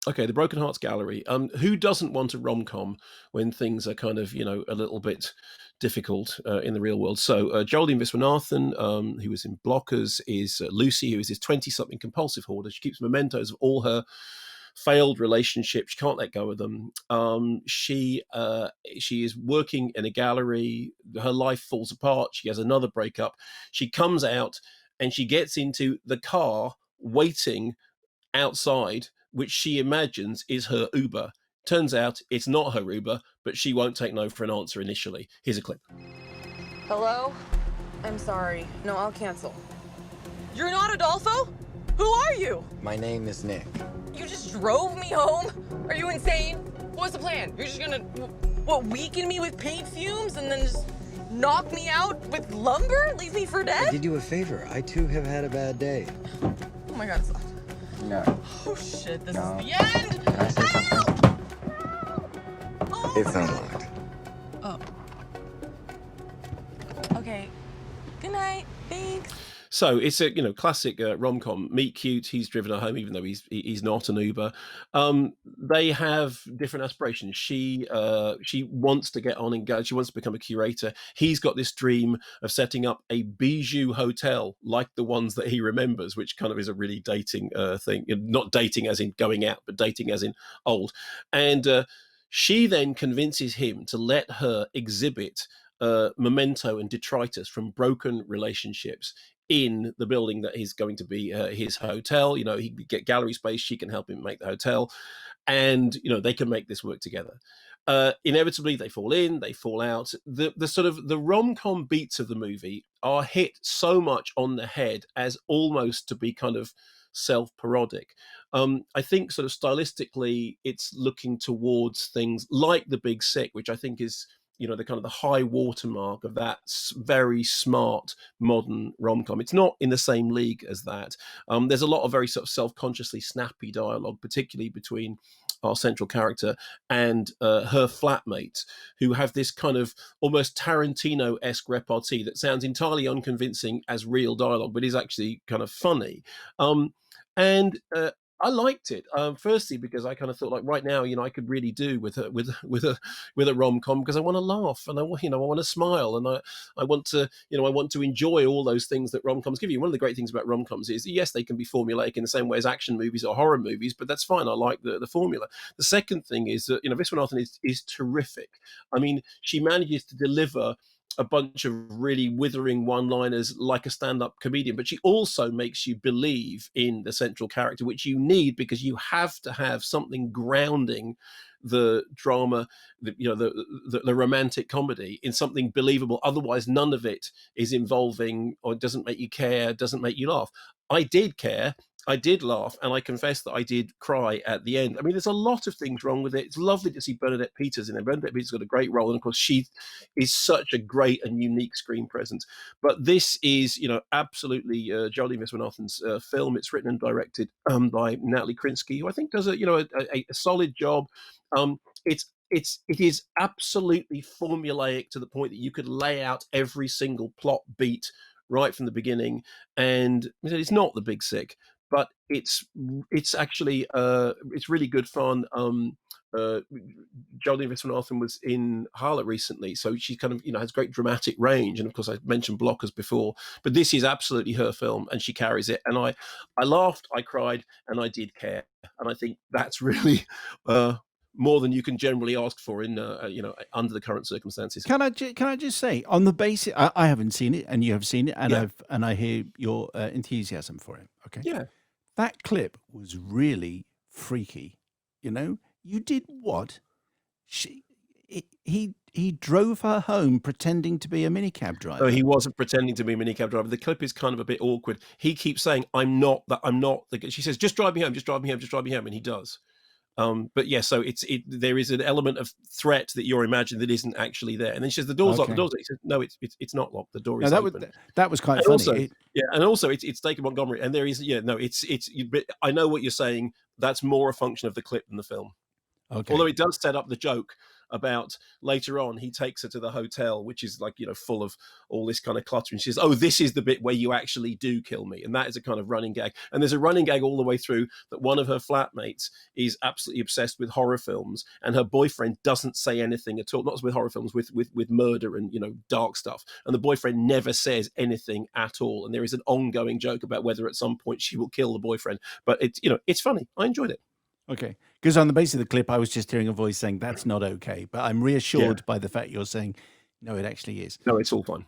Okay, the Broken Hearts Gallery. Who doesn't want a rom-com when things are kind of, a little bit difficult in the real world? So, Geraldine Viswanathan, who was in Blockers, is Lucy, who is this 20-something compulsive hoarder. She keeps mementos of all her failed relationships. She can't let go of them. She is working in a gallery. Her life falls apart. She has another breakup. She comes out and she gets into the car waiting outside, which she imagines is her Uber. Turns out it's not her Uber, but she won't take no for an answer initially. Here's a clip. Hello? I'm sorry. No, I'll cancel. You're not Adolfo? Who are you? My name is Nick. You just drove me home? Are you insane? What's the plan? You're just gonna, what, weaken me with paint fumes and then just knock me out with lumber? Leave me for I dead? did you a favor. I too have had a bad day. Oh my god, it's locked. No. Oh shit, this No. is the end! Can I say something? Oh. It's not locked. Oh. Okay. Good night. Thanks. So it's a classic rom-com. Meet cute. He's driven her home, even though he's not an Uber. They have different aspirations. She wants to get on and go. She wants to become a curator. He's got this dream of setting up a bijou hotel like the ones that he remembers, which kind of is a really dating thing. Not dating as in going out, but dating as in old. And she then convinces him to let her exhibit memento and detritus from broken relationships in the building that is going to be his hotel. He can get gallery space. She can help him make the hotel, and they can make this work together. Inevitably, they fall in, they fall out. The sort of the rom-com beats of the movie are hit so much on the head as almost to be kind of self-parodic. I think sort of stylistically, it's looking towards things like The Big Sick, which I think is the kind of the high watermark of that very smart modern rom-com. It's not in the same league as that. There's a lot of very sort of self-consciously snappy dialogue, particularly between our central character and her flatmate, who have this kind of almost Tarantino-esque repartee that sounds entirely unconvincing as real dialogue, but is actually kind of funny. And I liked it. Firstly, because I kind of thought, like, right now, I could really do with a rom com, because I want to laugh and I want to smile, and I want to enjoy all those things that rom coms give you. One of the great things about rom coms is, yes, they can be formulaic in the same way as action movies or horror movies, but that's fine. I like the formula. The second thing is that Viswanathan is terrific. I mean, she manages to deliver a bunch of really withering one-liners like a stand-up comedian, but she also makes you believe in the central character, which you need, because you have to have something grounding the drama, the romantic comedy in something believable. Otherwise, none of it is involving, or it doesn't make you care, doesn't make you laugh. I did care. I did laugh, and I confess that I did cry at the end. I mean, there's a lot of things wrong with it. It's lovely to see Bernadette Peters in it. Bernadette Peters got a great role, and of course, she is such a great and unique screen presence. But this is, absolutely Jodie Viswanathan's film. It's written and directed by Natalie Krinsky, who I think does a solid job. It is absolutely formulaic to the point that you could lay out every single plot beat right from the beginning, and it's not The Big Sick, but it's actually it's really good fun. Jodie Viswanathan was in Harlot recently, so she kind of has great dramatic range, and of course I mentioned Blockers before, but this is absolutely her film, and she carries it. And I laughed, I cried, and I did care, and I think that's really more than you can generally ask for in under the current circumstances. Can I just say, on the basis, I haven't seen it, and you have seen it, and Yeah, I hear your enthusiasm for it. Okay, yeah. that clip was really freaky. You did what? She, he drove her home pretending to be a minicab No, driver. he wasn't pretending to be a minicab driver. The clip is kind of a bit awkward. He keeps saying, "I'm not that. I'm not." She says, "Just drive me home. Just drive me home. Just drive me home," and he does. But yeah, so there is an element of threat that you're imagining that isn't actually there. And then she says, "The door's locked. The Okay, door's locked." He says, "No, it's not locked. The door now is open." that was quite And funny. also, yeah, and also it's David Montgomery, and there is, no, but I know what you're saying. That's more a function of the clip than the film. Although Okay, it does set up the joke about later on he takes her to the hotel, which is like, full of all this kind of clutter, and she says, oh, this is the bit where you actually do kill me. And that is a kind of running gag, and there's a running gag all the way through that one of her flatmates is absolutely obsessed with horror films, and her boyfriend doesn't say anything at all, not with horror films, with murder and dark stuff, and the boyfriend never says anything at all, and there is an ongoing joke about whether at some point she will kill the boyfriend. But it's funny. I enjoyed it. Okay. Because on the basis of the clip, I was just hearing a voice saying that's not okay. But I'm reassured Yeah. by the fact you're saying, no, it actually is. No, it's all fine.